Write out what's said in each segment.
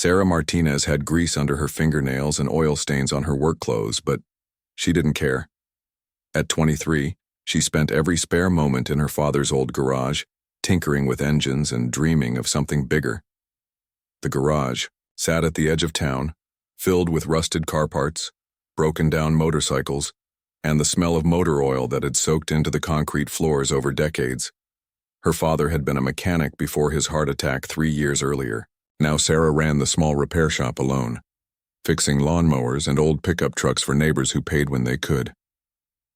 Sarah Martinez had grease under her fingernails and oil stains on her work clothes, but she didn't care. At 23, she spent every spare moment in her father's old garage, tinkering with engines and dreaming of something bigger. The garage sat at the edge of town, filled with rusted car parts, broken-down motorcycles, and the smell of motor oil that had soaked into the concrete floors over decades. Her father had been a mechanic before his heart attack 3 years earlier. Now Sarah ran the small repair shop alone, fixing lawnmowers and old pickup trucks for neighbors who paid when they could.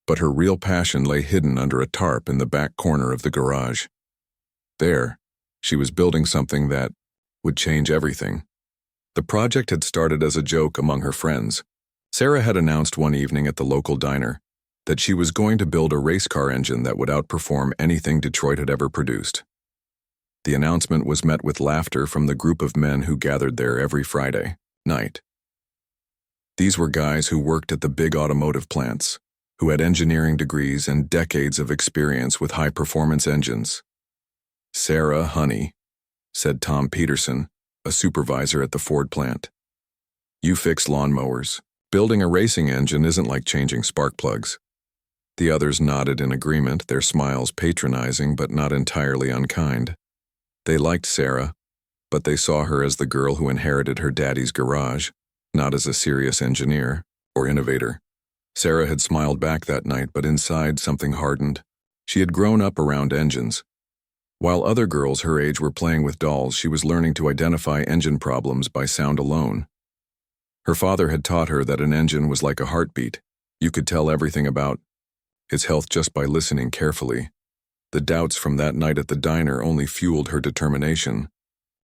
But her real passion lay hidden under a tarp in the back corner of the garage. There, she was building something that would change everything. The project had started as a joke among her friends. Sarah had announced one evening at the local diner that she was going to build a race car engine that would outperform anything Detroit had ever produced. The announcement was met with laughter from the group of men who gathered there every Friday night. These were guys who worked at the big automotive plants, who had engineering degrees and decades of experience with high-performance engines. "Sarah, honey," said Tom Peterson, a supervisor at the Ford plant. "You fix lawnmowers. Building a racing engine isn't like changing spark plugs." The others nodded in agreement, their smiles patronizing but not entirely unkind. They liked Sarah, but they saw her as the girl who inherited her daddy's garage, not as a serious engineer or innovator. Sarah had smiled back that night, but inside something hardened. She had grown up around engines. While other girls her age were playing with dolls, she was learning to identify engine problems by sound alone. Her father had taught her that an engine was like a heartbeat. You could tell everything about its health just by listening carefully. The doubts from that night at the diner only fueled her determination.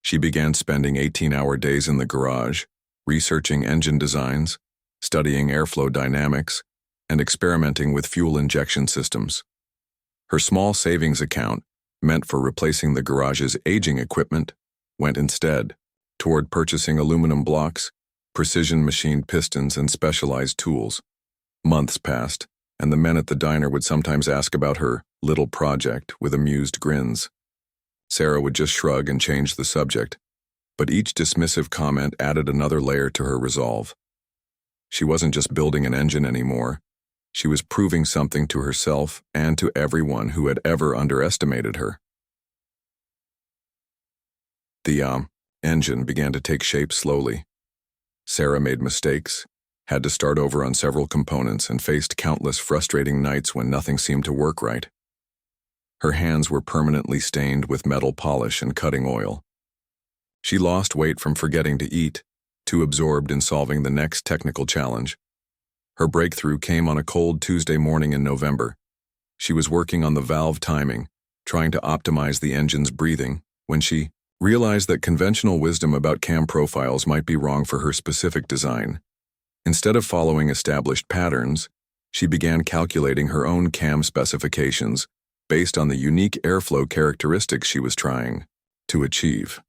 She began spending 18-hour days in the garage, researching engine designs, studying airflow dynamics, and experimenting with fuel injection systems. Her small savings account, meant for replacing the garage's aging equipment, went instead toward purchasing aluminum blocks, precision-machined pistons, and specialized tools. Months passed, and the men at the diner would sometimes ask about her little project with amused grins. Sarah would just shrug and change the subject, but each dismissive comment added another layer to her resolve. She wasn't just building an engine anymore. She was proving something to herself and to everyone who had ever underestimated her. The engine began to take shape slowly. Sarah made mistakes, had to start over on several components, and faced countless frustrating nights when nothing seemed to work right. Her hands were permanently stained with metal polish and cutting oil. She lost weight from forgetting to eat, too absorbed in solving the next technical challenge. Her breakthrough came on a cold Tuesday morning in November. She was working on the valve timing, trying to optimize the engine's breathing, when she realized that conventional wisdom about cam profiles might be wrong for her specific design. Instead of following established patterns, she began calculating her own cam specifications based on the unique airflow characteristics she was trying to achieve.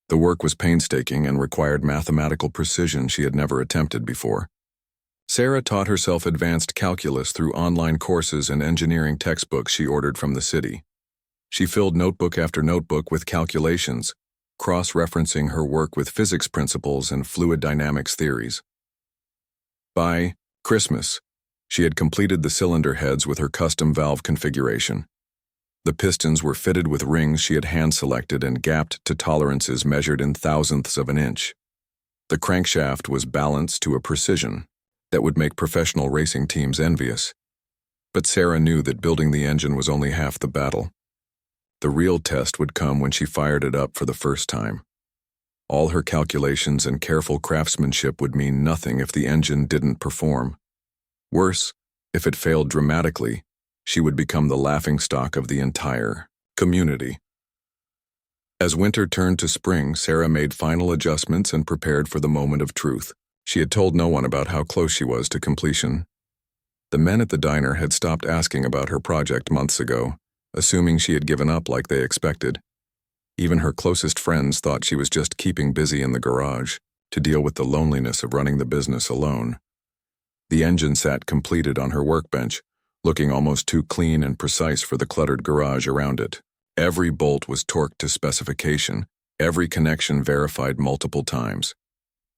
The work was painstaking and required mathematical precision she had never attempted before. Sarah taught herself advanced calculus through online courses and engineering textbooks she ordered from the city. She filled notebook after notebook with calculations, cross-referencing her work with physics principles and fluid dynamics theories. By Christmas, she had completed the cylinder heads with her custom valve configuration. The pistons were fitted with rings she had hand-selected and gapped to tolerances measured in thousandths of an inch. The crankshaft was balanced to a precision that would make professional racing teams envious. But Sarah knew that building the engine was only half the battle. The real test would come when she fired it up for the first time. All her calculations and careful craftsmanship would mean nothing if the engine didn't perform. Worse, if it failed dramatically, she would become the laughingstock of the entire community. As winter turned to spring, Sarah made final adjustments and prepared for the moment of truth. She had told no one about how close she was to completion. The men at the diner had stopped asking about her project months ago, assuming she had given up like they expected. Even her closest friends thought she was just keeping busy in the garage to deal with the loneliness of running the business alone. The engine sat completed on her workbench, looking almost too clean and precise for the cluttered garage around it. Every bolt was torqued to specification, every connection verified multiple times.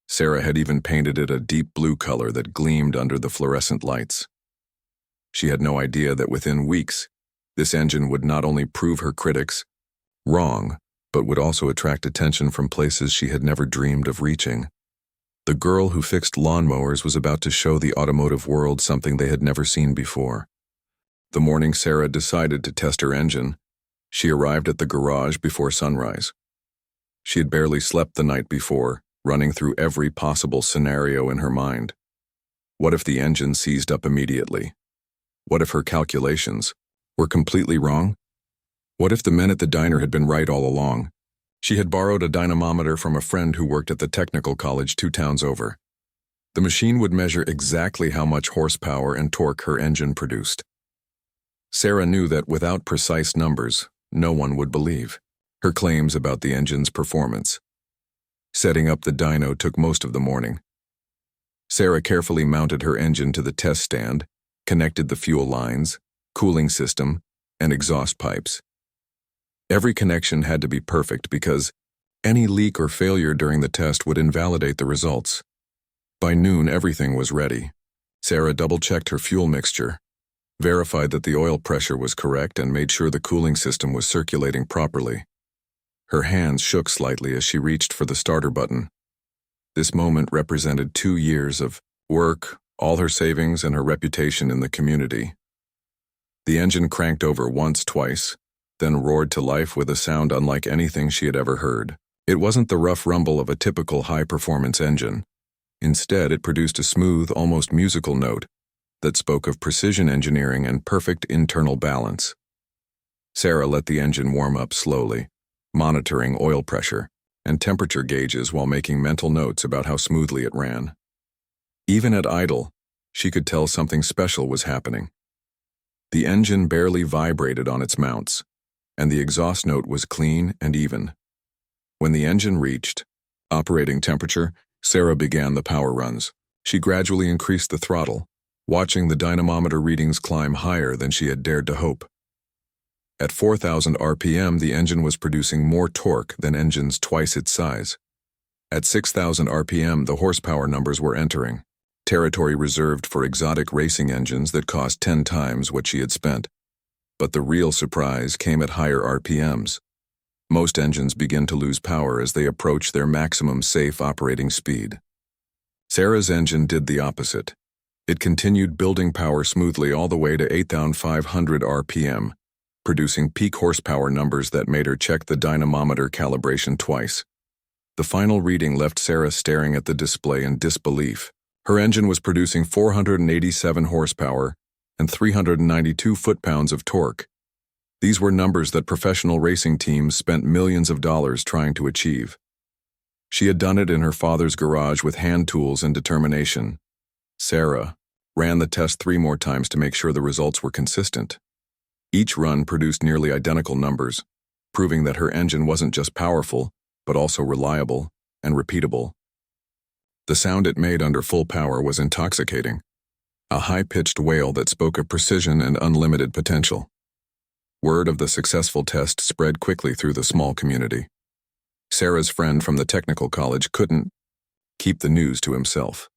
Sarah had even painted it a deep blue color that gleamed under the fluorescent lights. She had no idea that within weeks, this engine would not only prove her critics wrong, but would also attract attention from places she had never dreamed of reaching. The girl who fixed lawnmowers was about to show the automotive world something they had never seen before. The morning Sarah decided to test her engine, she arrived at the garage before sunrise. She had barely slept the night before, running through every possible scenario in her mind. What if the engine seized up immediately? What if her calculations were completely wrong? What if the men at the diner had been right all along? She had borrowed a dynamometer from a friend who worked at the technical college 2 towns over. The machine would measure exactly how much horsepower and torque her engine produced. Sarah knew that without precise numbers, no one would believe her claims about the engine's performance. Setting up the dyno took most of the morning. Sarah carefully mounted her engine to the test stand, connected the fuel lines, cooling system, and exhaust pipes. Every connection had to be perfect because any leak or failure during the test would invalidate the results. By noon, everything was ready. Sarah double-checked her fuel mixture, verified that the oil pressure was correct, and made sure the cooling system was circulating properly. Her hands shook slightly as she reached for the starter button. This moment represented 2 years of work, all her savings, and her reputation in the community. The engine cranked over once, twice, then roared to life with a sound unlike anything she had ever heard. It wasn't the rough rumble of a typical high-performance engine. Instead, it produced a smooth, almost musical note that spoke of precision engineering and perfect internal balance. Sarah let the engine warm up slowly, monitoring oil pressure and temperature gauges while making mental notes about how smoothly it ran. Even at idle, she could tell something special was happening. The engine barely vibrated on its mounts, and the exhaust note was clean and even. When the engine reached operating temperature, Sarah began the power runs. She gradually increased the throttle, watching the dynamometer readings climb higher than she had dared to hope. At 4,000 RPM, the engine was producing more torque than engines twice its size. At 6,000 RPM, the horsepower numbers were entering, territory reserved for exotic racing engines that cost 10 times what she had spent. But the real surprise came at higher RPMs. Most engines begin to lose power as they approach their maximum safe operating speed. Sarah's engine did the opposite. It continued building power smoothly all the way to 8,500 RPM, producing peak horsepower numbers that made her check the dynamometer calibration twice. The final reading left Sarah staring at the display in disbelief. Her engine was producing 487 horsepower and 392 foot-pounds of torque. These were numbers that professional racing teams spent millions of dollars trying to achieve. She had done it in her father's garage with hand tools and determination. Sarah ran the test 3 more times to make sure the results were consistent. Each run produced nearly identical numbers, proving that her engine wasn't just powerful, but also reliable and repeatable. The sound it made under full power was intoxicating, a high-pitched wail that spoke of precision and unlimited potential. Word of the successful test spread quickly through the small community. Sarah's friend from the technical college couldn't keep the news to himself.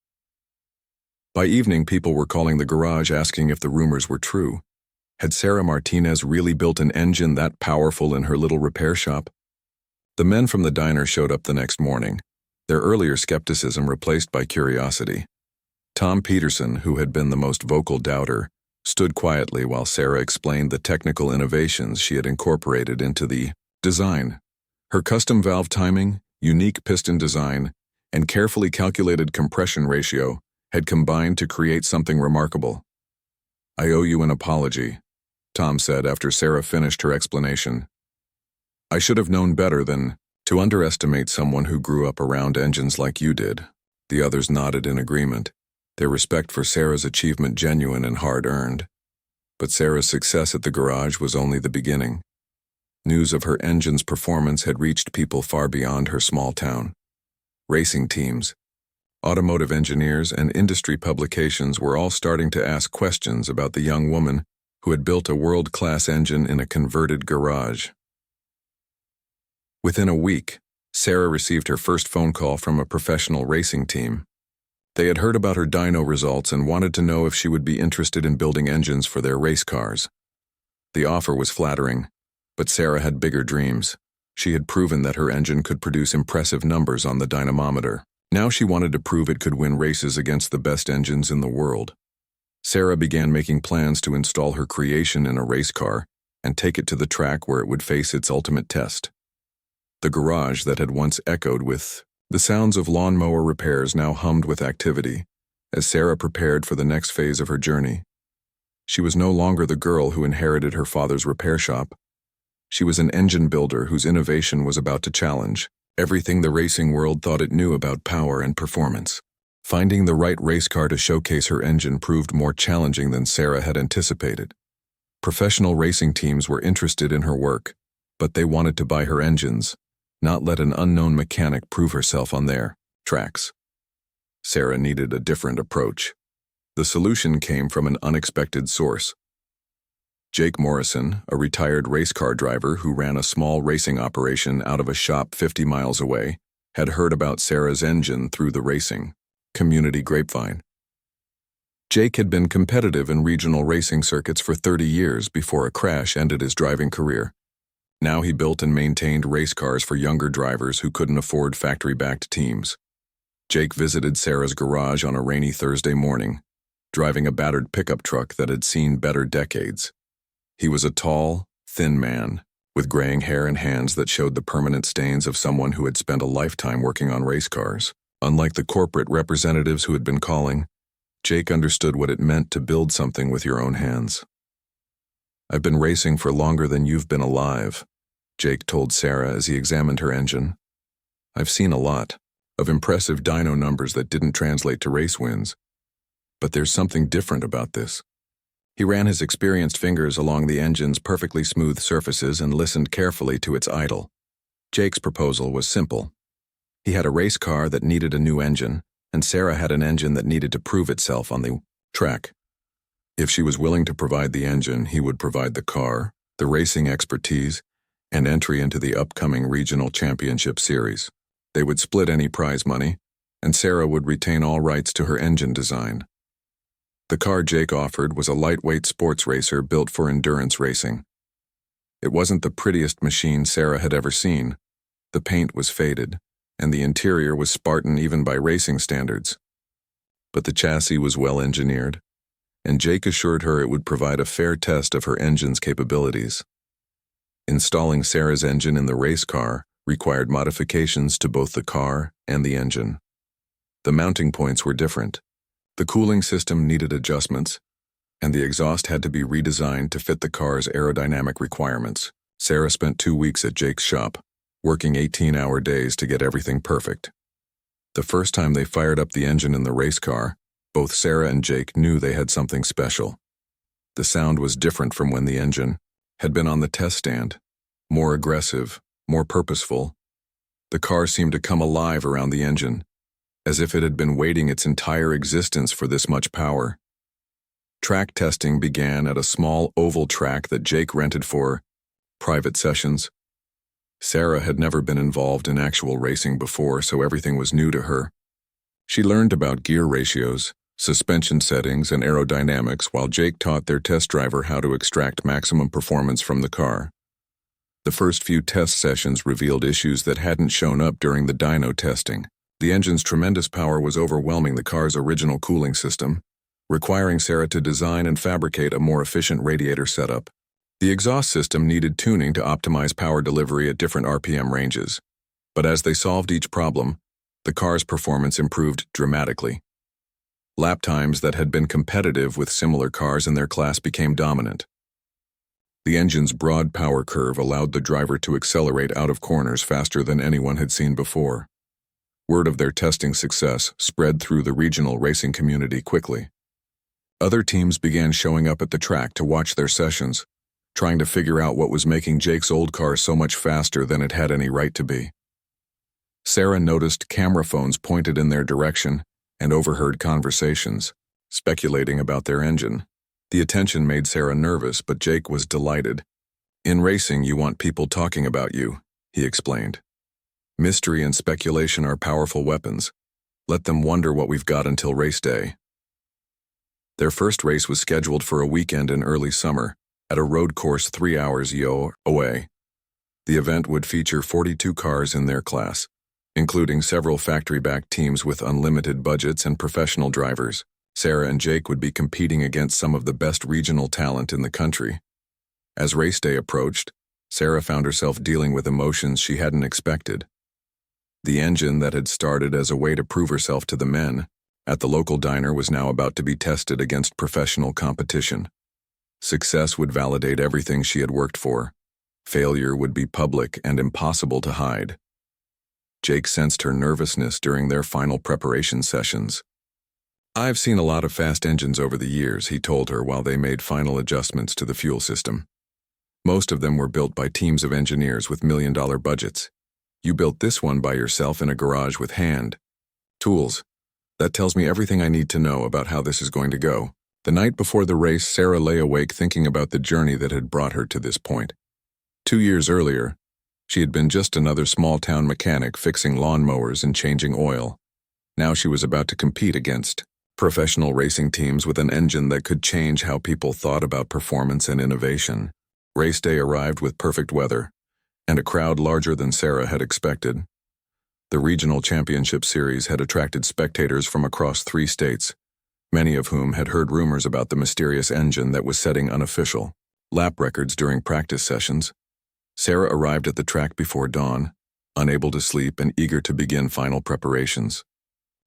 By evening, people were calling the garage asking if the rumors were true. Had Sarah Martinez really built an engine that powerful in her little repair shop? The men from the diner showed up the next morning, their earlier skepticism replaced by curiosity. Tom Peterson, who had been the most vocal doubter, stood quietly while Sarah explained the technical innovations she had incorporated into the design. Her custom valve timing, unique piston design, and carefully calculated compression ratio had combined to create something remarkable. "I owe you an apology," Tom said after Sarah finished her explanation. "I should have known better than to underestimate someone who grew up around engines like you did." The others nodded in agreement, their respect for Sarah's achievement genuine and hard-earned. But Sarah's success at the garage was only the beginning. News of her engine's performance had reached people far beyond her small town. Racing teams, automotive engineers, and industry publications were all starting to ask questions about the young woman who had built a world-class engine in a converted garage. Within a week, Sarah received her first phone call from a professional racing team. They had heard about her dyno results and wanted to know if she would be interested in building engines for their race cars. The offer was flattering, but Sarah had bigger dreams. She had proven that her engine could produce impressive numbers on the dynamometer. Now she wanted to prove it could win races against the best engines in the world. Sarah began making plans to install her creation in a race car and take it to the track where it would face its ultimate test. The garage that had once echoed with the sounds of lawnmower repairs now hummed with activity as Sarah prepared for the next phase of her journey. She was no longer the girl who inherited her father's repair shop. She was an engine builder whose innovation was about to challenge everything the racing world thought it knew about power and performance. Finding the right race car to showcase her engine proved more challenging than Sarah had anticipated. Professional racing teams were interested in her work, but they wanted to buy her engines, not let an unknown mechanic prove herself on their tracks. Sarah needed a different approach. The solution came from an unexpected source. Jake Morrison, a retired race car driver who ran a small racing operation out of a shop 50 miles away, had heard about Sarah's engine through the racing community grapevine. Jake had been competitive in regional racing circuits for 30 years before a crash ended his driving career. Now he built and maintained race cars for younger drivers who couldn't afford factory-backed teams. Jake visited Sarah's garage on a rainy Thursday morning, driving a battered pickup truck that had seen better decades. He was a tall, thin man, with graying hair and hands that showed the permanent stains of someone who had spent a lifetime working on race cars. Unlike the corporate representatives who had been calling, Jake understood what it meant to build something with your own hands. "I've been racing for longer than you've been alive," Jake told Sarah as he examined her engine. "I've seen a lot of impressive dyno numbers that didn't translate to race wins. But there's something different about this." He ran his experienced fingers along the engine's perfectly smooth surfaces and listened carefully to its idle. Jake's proposal was simple. He had a race car that needed a new engine, and Sarah had an engine that needed to prove itself on the track. If she was willing to provide the engine, he would provide the car, the racing expertise, and entry into the upcoming regional championship series. They would split any prize money, and Sarah would retain all rights to her engine design. The car Jake offered was a lightweight sports racer built for endurance racing. It wasn't the prettiest machine Sarah had ever seen. The paint was faded, and the interior was Spartan even by racing standards. But the chassis was well engineered, and Jake assured her it would provide a fair test of her engine's capabilities. Installing Sarah's engine in the race car required modifications to both the car and the engine. The mounting points were different. The cooling system needed adjustments, and the exhaust had to be redesigned to fit the car's aerodynamic requirements. Sarah spent 2 weeks at Jake's shop, working 18-hour days to get everything perfect. The first time they fired up the engine in the race car, both Sarah and Jake knew they had something special. The sound was different from when the engine had been on the test stand, more aggressive, more purposeful. The car seemed to come alive around the engine, as if it had been waiting its entire existence for this much power. Track testing began at a small oval track that Jake rented for private sessions. Sarah had never been involved in actual racing before, so everything was new to her. She learned about gear ratios, suspension settings, and aerodynamics while Jake taught their test driver how to extract maximum performance from the car. The first few test sessions revealed issues that hadn't shown up during the dyno testing. The engine's tremendous power was overwhelming the car's original cooling system, requiring Sarah to design and fabricate a more efficient radiator setup. The exhaust system needed tuning to optimize power delivery at different RPM ranges. But as they solved each problem, the car's performance improved dramatically. Lap times that had been competitive with similar cars in their class became dominant. The engine's broad power curve allowed the driver to accelerate out of corners faster than anyone had seen before. Word of their testing success spread through the regional racing community quickly. Other teams began showing up at the track to watch their sessions, trying to figure out what was making Jake's old car so much faster than it had any right to be. Sarah noticed camera phones pointed in their direction and overheard conversations, speculating about their engine. The attention made Sarah nervous, but Jake was delighted. "In racing, you want people talking about you," he explained. Mystery and speculation are powerful weapons. Let them wonder what we've got until race day. Their first race was scheduled for a weekend in early summer, at a road course 3 hours away. The event would feature 42 cars in their class, including several factory-backed teams with unlimited budgets and professional drivers. Sarah and Jake would be competing against some of the best regional talent in the country. As race day approached, Sarah found herself dealing with emotions she hadn't expected. The engine that had started as a way to prove herself to the men at the local diner was now about to be tested against professional competition. Success would validate everything she had worked for. Failure would be public and impossible to hide. Jake sensed her nervousness during their final preparation sessions. "I've seen a lot of fast engines over the years," he told her while they made final adjustments to the fuel system. "Most of them were built by teams of engineers with million-dollar budgets. You built this one by yourself in a garage with hand tools. That tells me everything I need to know about how this is going to go." The night before the race, Sarah lay awake thinking about the journey that had brought her to this point. 2 years earlier, she had been just another small-town mechanic fixing lawnmowers and changing oil. Now she was about to compete against professional racing teams with an engine that could change how people thought about performance and innovation. Race day arrived with perfect weather, and a crowd larger than Sarah had expected. The regional championship series had attracted spectators from across 3 states, many of whom had heard rumors about the mysterious engine that was setting unofficial lap records during practice sessions. Sarah arrived at the track before dawn, unable to sleep and eager to begin final preparations.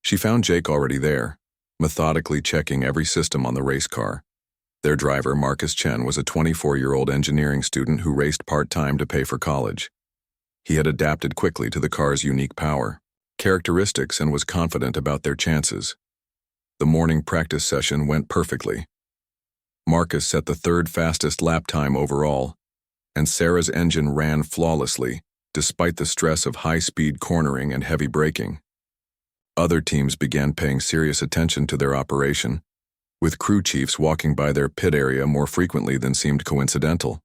She found Jake already there, methodically checking every system on the race car. Their driver, Marcus Chen, was a 24-year-old engineering student who raced part-time to pay for college. He had adapted quickly to the car's unique power, characteristics, and was confident about their chances. The morning practice session went perfectly. Marcus set the 3rd fastest lap time overall, and Sarah's engine ran flawlessly, despite the stress of high-speed cornering and heavy braking. Other teams began paying serious attention to their operation, with crew chiefs walking by their pit area more frequently than seemed coincidental.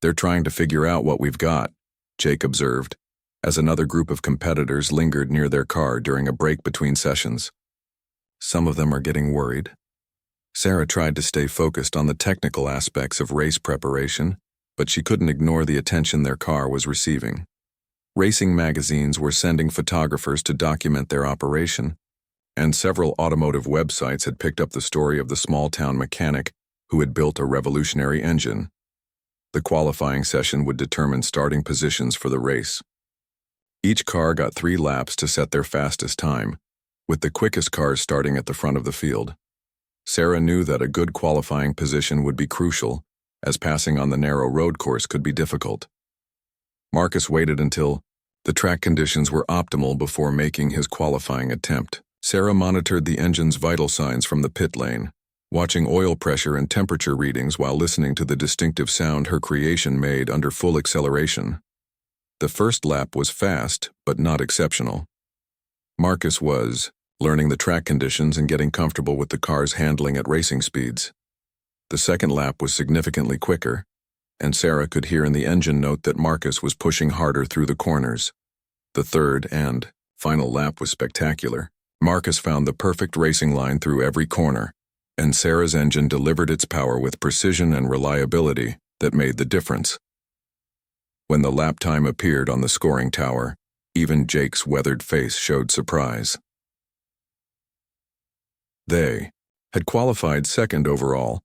"They're trying to figure out what we've got," Jake observed, as another group of competitors lingered near their car during a break between sessions. "Some of them are getting worried." Sarah tried to stay focused on the technical aspects of race preparation, but she couldn't ignore the attention their car was receiving. Racing magazines were sending photographers to document their operation, and several automotive websites had picked up the story of the small-town mechanic who had built a revolutionary engine. The qualifying session would determine starting positions for the race. Each car got 3 laps to set their fastest time, with the quickest cars starting at the front of the field. Sarah knew that a good qualifying position would be crucial, as passing on the narrow road course could be difficult. Marcus waited until the track conditions were optimal before making his qualifying attempt. Sarah monitored the engine's vital signs from the pit lane, watching oil pressure and temperature readings while listening to the distinctive sound her creation made under full acceleration. The first lap was fast, but not exceptional. Marcus was learning the track conditions and getting comfortable with the car's handling at racing speeds. The second lap was significantly quicker, and Sarah could hear in the engine note that Marcus was pushing harder through the corners. The third and final lap was spectacular. Marcus found the perfect racing line through every corner, and Sarah's engine delivered its power with precision and reliability that made the difference. When the lap time appeared on the scoring tower, even Jake's weathered face showed surprise. They had qualified second overall,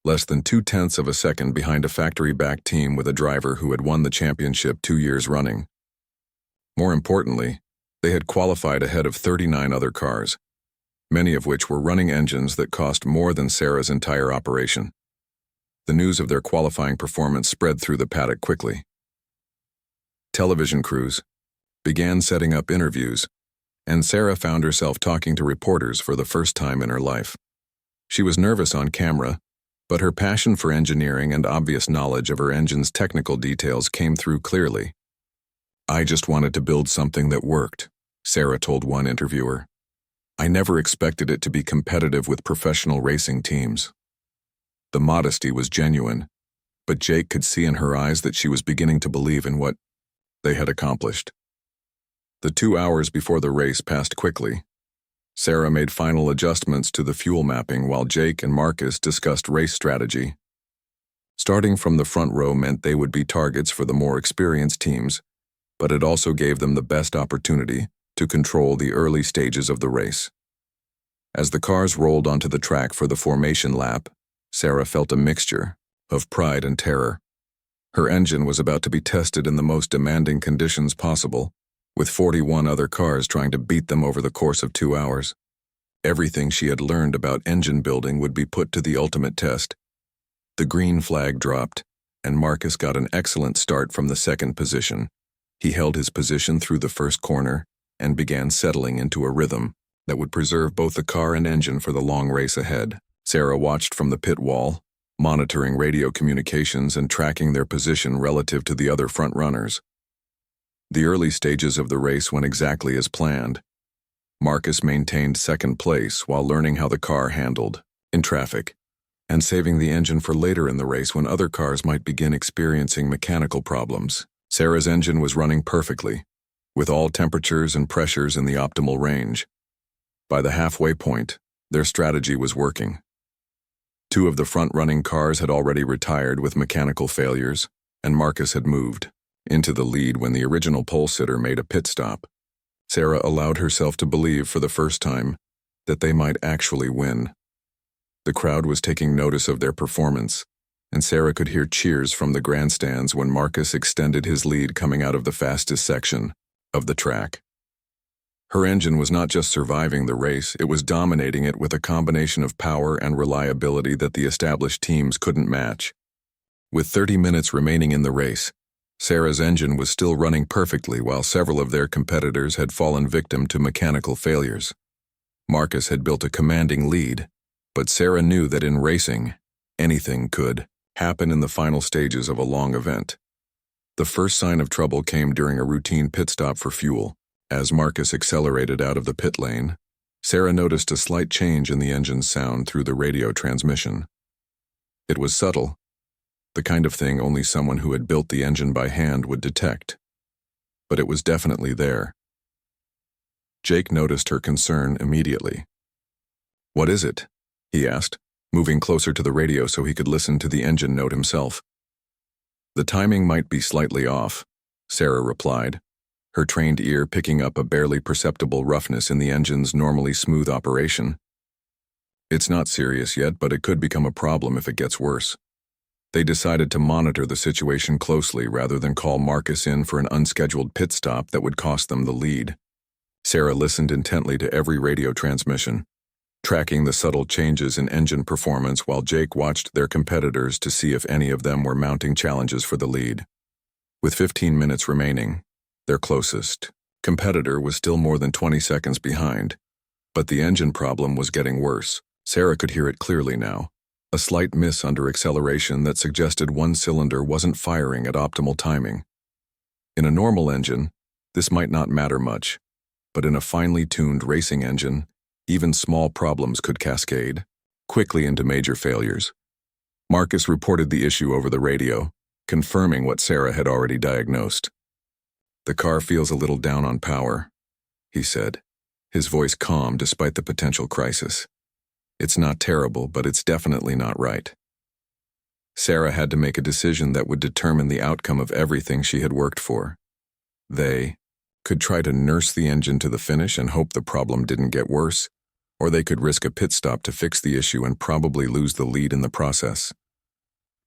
less than 0.2 of a second behind a factory-backed team with a driver who had won the championship 2 years running. More importantly, they had qualified ahead of 39 other cars, many of which were running engines that cost more than Sarah's entire operation. The news of their qualifying performance spread through the paddock quickly. Television crews began setting up interviews, and Sarah found herself talking to reporters for the first time in her life. She was nervous on camera, but her passion for engineering and obvious knowledge of her engine's technical details came through clearly. "I just wanted to build something that worked," Sarah told one interviewer. "I never expected it to be competitive with professional racing teams." The modesty was genuine, but Jake could see in her eyes that she was beginning to believe in what they had accomplished. The 2 hours before the race passed quickly. Sarah made final adjustments to the fuel mapping while Jake and Marcus discussed race strategy. Starting from the front row meant they would be targets for the more experienced teams, but it also gave them the best opportunity to control the early stages of the race. As the cars rolled onto the track for the formation lap, Sarah felt a mixture of pride and terror. Her engine was about to be tested in the most demanding conditions possible, with 41 other cars trying to beat them over the course of 2 hours. Everything she had learned about engine building would be put to the ultimate test. The green flag dropped, and Marcus got an excellent start from the second position. He held his position through the first corner and began settling into a rhythm that would preserve both the car and engine for the long race ahead. Sarah watched from the pit wall, monitoring radio communications and tracking their position relative to the other front runners. The early stages of the race went exactly as planned. Marcus maintained second place while learning how the car handled in traffic and saving the engine for later in the race when other cars might begin experiencing mechanical problems. Sarah's engine was running perfectly, with all temperatures and pressures in the optimal range. By the halfway point, their strategy was working. 2 of the front-running cars had already retired with mechanical failures, and Marcus had moved into the lead when the original pole sitter made a pit stop. Sarah allowed herself to believe for the first time that they might actually win. The crowd was taking notice of their performance, and Sarah could hear cheers from the grandstands when Marcus extended his lead coming out of the fastest section of the track. Her engine was not just surviving the race, it was dominating it with a combination of power and reliability that the established teams couldn't match. With 30 minutes remaining in the race, Sarah's engine was still running perfectly while several of their competitors had fallen victim to mechanical failures. Marcus had built a commanding lead, but Sarah knew that in racing, anything could happen in the final stages of a long event. The first sign of trouble came during a routine pit stop for fuel. As Marcus accelerated out of the pit lane, Sarah noticed a slight change in the engine's sound through the radio transmission. It was subtle, the kind of thing only someone who had built the engine by hand would detect. But it was definitely there. Jake noticed her concern immediately. "What is it?" he asked, moving closer to the radio so he could listen to the engine note himself. "The timing might be slightly off," Sarah replied, her trained ear picking up a barely perceptible roughness in the engine's normally smooth operation. "It's not serious yet, but it could become a problem if it gets worse." They decided to monitor the situation closely rather than call Marcus in for an unscheduled pit stop that would cost them the lead. Sarah listened intently to every radio transmission, tracking the subtle changes in engine performance while Jake watched their competitors to see if any of them were mounting challenges for the lead. With 15 minutes remaining, their closest competitor was still more than 20 seconds behind, but the engine problem was getting worse. Sarah could hear it clearly now. A slight miss under acceleration that suggested one cylinder wasn't firing at optimal timing. In a normal engine, this might not matter much, but in a finely tuned racing engine, even small problems could cascade quickly into major failures. Marcus reported the issue over the radio, confirming what Sarah had already diagnosed. "The car feels a little down on power," he said, his voice calm despite the potential crisis. "It's not terrible, but it's definitely not right." Sarah had to make a decision that would determine the outcome of everything she had worked for. They could try to nurse the engine to the finish and hope the problem didn't get worse, or they could risk a pit stop to fix the issue and probably lose the lead in the process.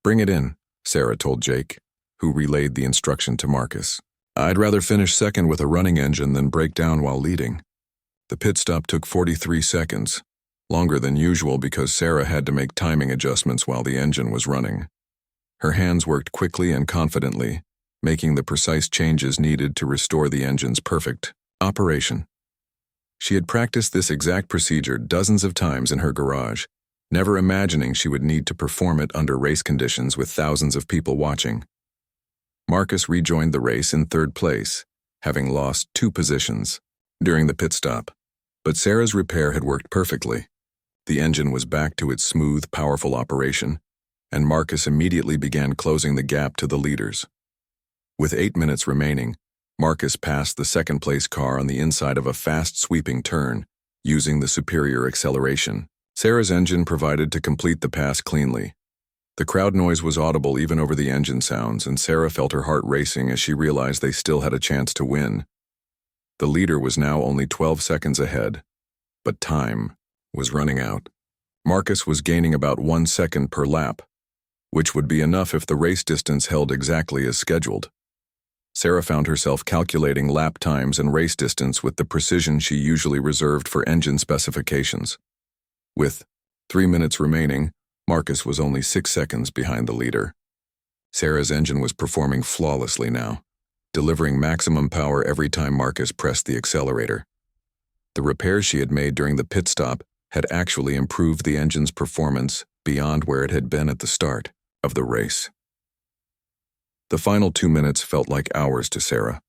"Bring it in," Sarah told Jake, who relayed the instruction to Marcus. "I'd rather finish second with a running engine than break down while leading." The pit stop took 43 seconds. Longer than usual because Sarah had to make timing adjustments while the engine was running. Her hands worked quickly and confidently, making the precise changes needed to restore the engine's perfect operation. She had practiced this exact procedure dozens of times in her garage, never imagining she would need to perform it under race conditions with thousands of people watching. Marcus rejoined the race in third place, having lost 2 positions during the pit stop, but Sarah's repair had worked perfectly. The engine was back to its smooth, powerful operation, and Marcus immediately began closing the gap to the leaders. With 8 minutes remaining, Marcus passed the second-place car on the inside of a fast sweeping turn, using the superior acceleration Sarah's engine provided to complete the pass cleanly. The crowd noise was audible even over the engine sounds, and Sarah felt her heart racing as she realized they still had a chance to win. The leader was now only 12 seconds ahead, but time was running out. Marcus was gaining about 1 second per lap, which would be enough if the race distance held exactly as scheduled. Sarah found herself calculating lap times and race distance with the precision she usually reserved for engine specifications. With 3 minutes remaining, Marcus was only 6 seconds behind the leader. Sarah's engine was performing flawlessly now, delivering maximum power every time Marcus pressed the accelerator. The repairs she had made during the pit stop had actually improved the engine's performance beyond where it had been at the start of the race. The final 2 minutes felt like hours to Sarah.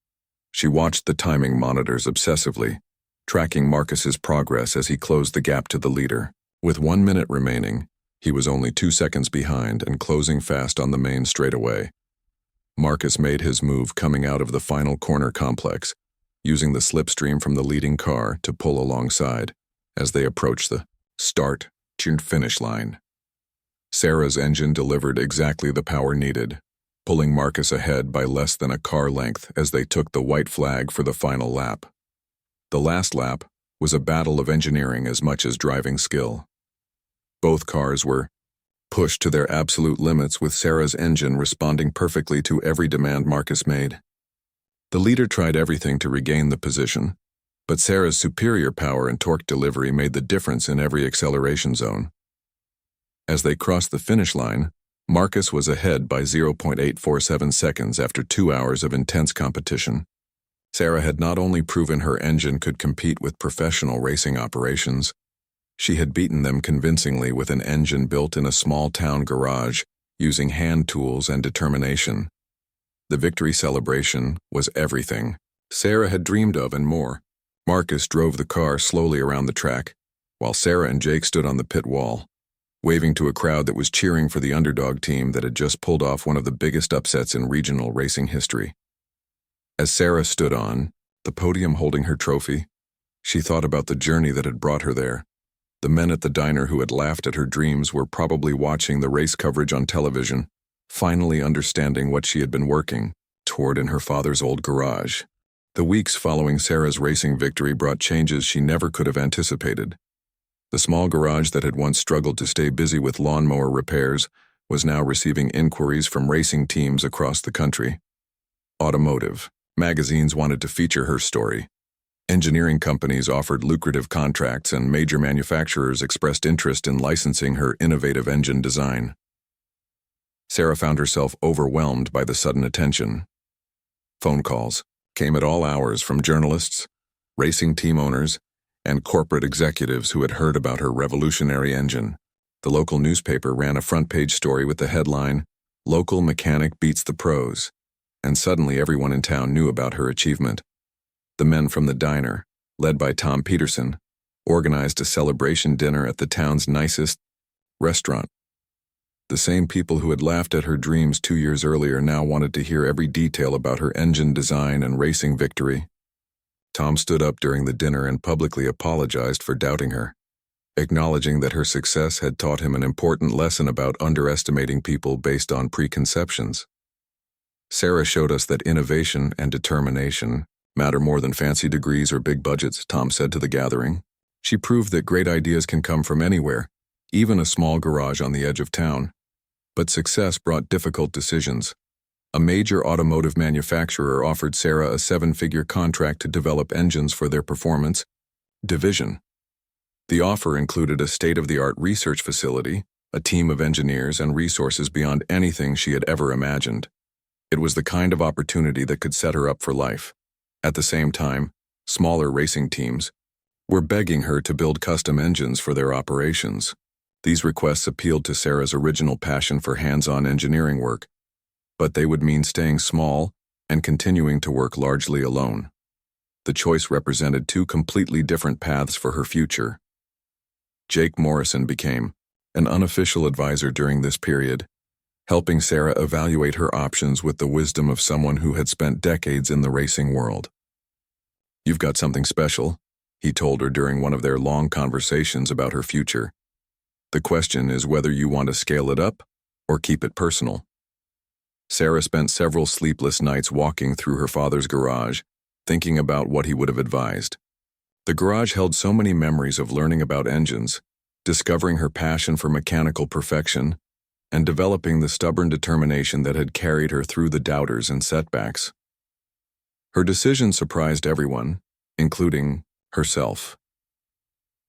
She watched the timing monitors obsessively, tracking Marcus's progress as he closed the gap to the leader. With 1 minute remaining, he was only 2 seconds behind and closing fast on the main straightaway. Marcus made his move coming out of the final corner complex, using the slipstream from the leading car to pull alongside as they approached the start-to-finish line. Sarah's engine delivered exactly the power needed, pulling Marcus ahead by less than a car length as they took the white flag for the final lap. The last lap was a battle of engineering as much as driving skill. Both cars were pushed to their absolute limits, with Sarah's engine responding perfectly to every demand Marcus made. The leader tried everything to regain the position, but Sarah's superior power and torque delivery made the difference in every acceleration zone. As they crossed the finish line, Marcus was ahead by 0.847 seconds after 2 hours of intense competition. Sarah had not only proven her engine could compete with professional racing operations, she had beaten them convincingly with an engine built in a small-town garage, using hand tools and determination. The victory celebration was everything Sarah had dreamed of and more. Marcus drove the car slowly around the track, while Sarah and Jake stood on the pit wall, waving to a crowd that was cheering for the underdog team that had just pulled off one of the biggest upsets in regional racing history. As Sarah stood on the podium holding her trophy, she thought about the journey that had brought her there. The men at the diner who had laughed at her dreams were probably watching the race coverage on television, finally understanding what she had been working toward in her father's old garage. The weeks following Sarah's racing victory brought changes she never could have anticipated. The small garage that had once struggled to stay busy with lawnmower repairs was now receiving inquiries from racing teams across the country. Automotive magazines wanted to feature her story. Engineering companies offered lucrative contracts, and major manufacturers expressed interest in licensing her innovative engine design. Sarah found herself overwhelmed by the sudden attention. Phone calls came at all hours from journalists, racing team owners, and corporate executives who had heard about her revolutionary engine. The local newspaper ran a front-page story with the headline, "Local Mechanic Beats the Pros," and suddenly everyone in town knew about her achievement. The men from the diner, led by Tom Peterson, organized a celebration dinner at the town's nicest restaurant. The same people who had laughed at her dreams 2 years earlier now wanted to hear every detail about her engine design and racing victory. Tom stood up during the dinner and publicly apologized for doubting her, acknowledging that her success had taught him an important lesson about underestimating people based on preconceptions. Sarah showed us that innovation and determination matter more than fancy degrees or big budgets, Tom said to the gathering. She proved that great ideas can come from anywhere, even a small garage on the edge of town. But success brought difficult decisions. A major automotive manufacturer offered Sarah a 7-figure contract to develop engines for their performance division. The offer included a state-of-the-art research facility, a team of engineers, and resources beyond anything she had ever imagined. It was the kind of opportunity that could set her up for life. At the same time, smaller racing teams were begging her to build custom engines for their operations. These requests appealed to Sarah's original passion for hands-on engineering work, but they would mean staying small and continuing to work largely alone. The choice represented 2 completely different paths for her future. Jake Morrison became an unofficial advisor during this period, helping Sarah evaluate her options with the wisdom of someone who had spent decades in the racing world. "You've got something special," he told her during one of their long conversations about her future. "The question is whether you want to scale it up or keep it personal." Sarah spent several sleepless nights walking through her father's garage, thinking about what he would have advised. The garage held so many memories of learning about engines, discovering her passion for mechanical perfection, and developing the stubborn determination that had carried her through the doubters and setbacks. Her decision surprised everyone, including herself.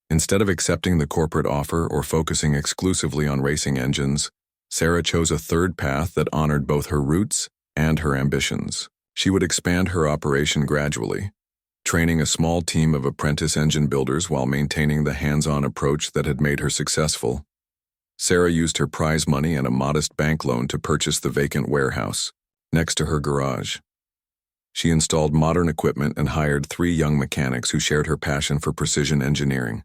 Instead of accepting the corporate offer or focusing exclusively on racing engines, Sarah chose a third path that honored both her roots and her ambitions. She would expand her operation gradually, training a small team of apprentice engine builders while maintaining the hands-on approach that had made her successful. Sarah used her prize money and a modest bank loan to purchase the vacant warehouse next to her garage. She installed modern equipment and hired 3 young mechanics who shared her passion for precision engineering.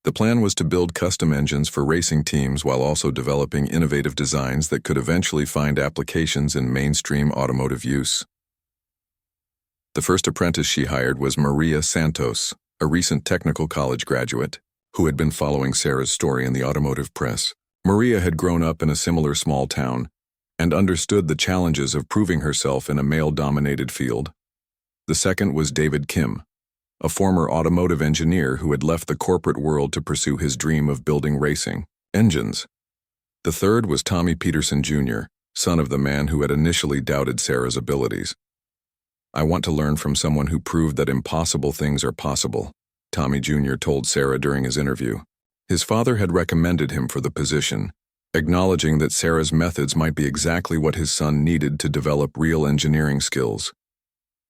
The plan was to build custom engines for racing teams while also developing innovative designs that could eventually find applications in mainstream automotive use. The first apprentice she hired was Maria Santos, a recent technical college graduate, who had been following Sarah's story in the automotive press. Maria had grown up in a similar small town and understood the challenges of proving herself in a male-dominated field. The second was David Kim, a former automotive engineer who had left the corporate world to pursue his dream of building racing engines. The third was Tommy Peterson Jr., son of the man who had initially doubted Sarah's abilities. "I want to learn from someone who proved that impossible things are possible," Tommy Jr. told Sarah during his interview. His father had recommended him for the position, acknowledging that Sarah's methods might be exactly what his son needed to develop real engineering skills.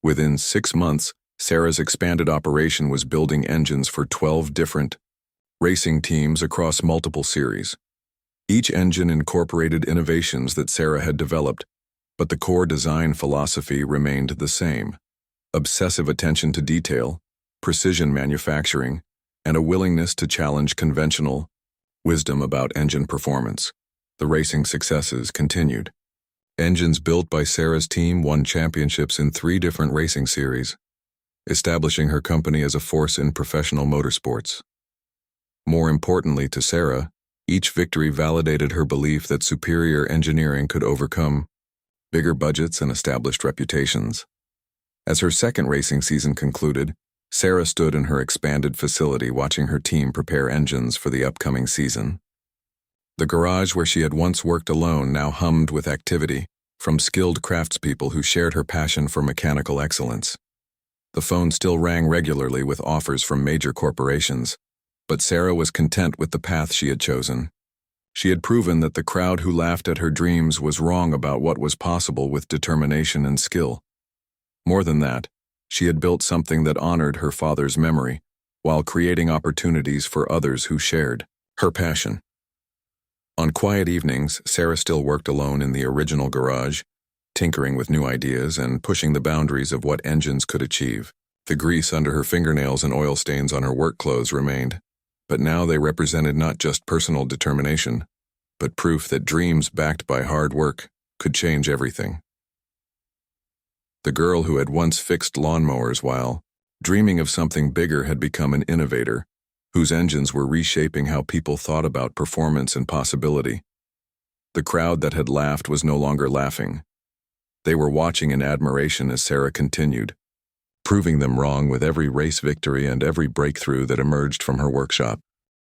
Within 6 months, Sarah's expanded operation was building engines for 12 different racing teams across multiple series. Each engine incorporated innovations that Sarah had developed, but the core design philosophy remained the same: obsessive attention to detail, precision manufacturing, and a willingness to challenge conventional wisdom about engine performance. The racing successes continued. Engines built by Sarah's team won championships in 3 different racing series, establishing her company as a force in professional motorsports. More importantly to Sarah, each victory validated her belief that superior engineering could overcome bigger budgets and established reputations. As her second racing season concluded, Sarah stood in her expanded facility watching her team prepare engines for the upcoming season. The garage where she had once worked alone now hummed with activity from skilled craftspeople who shared her passion for mechanical excellence. The phone still rang regularly with offers from major corporations, but Sarah was content with the path she had chosen. She had proven that the crowd who laughed at her dreams was wrong about what was possible with determination and skill. More than that, she had built something that honored her father's memory, while creating opportunities for others who shared her passion. On quiet evenings, Sarah still worked alone in the original garage, tinkering with new ideas and pushing the boundaries of what engines could achieve. The grease under her fingernails and oil stains on her work clothes remained, but now they represented not just personal determination, but proof that dreams backed by hard work could change everything. The girl who had once fixed lawnmowers while dreaming of something bigger had become an innovator, whose engines were reshaping how people thought about performance and possibility. The crowd that had laughed was no longer laughing. They were watching in admiration as Sarah continued, proving them wrong with every race victory and every breakthrough that emerged from her workshop.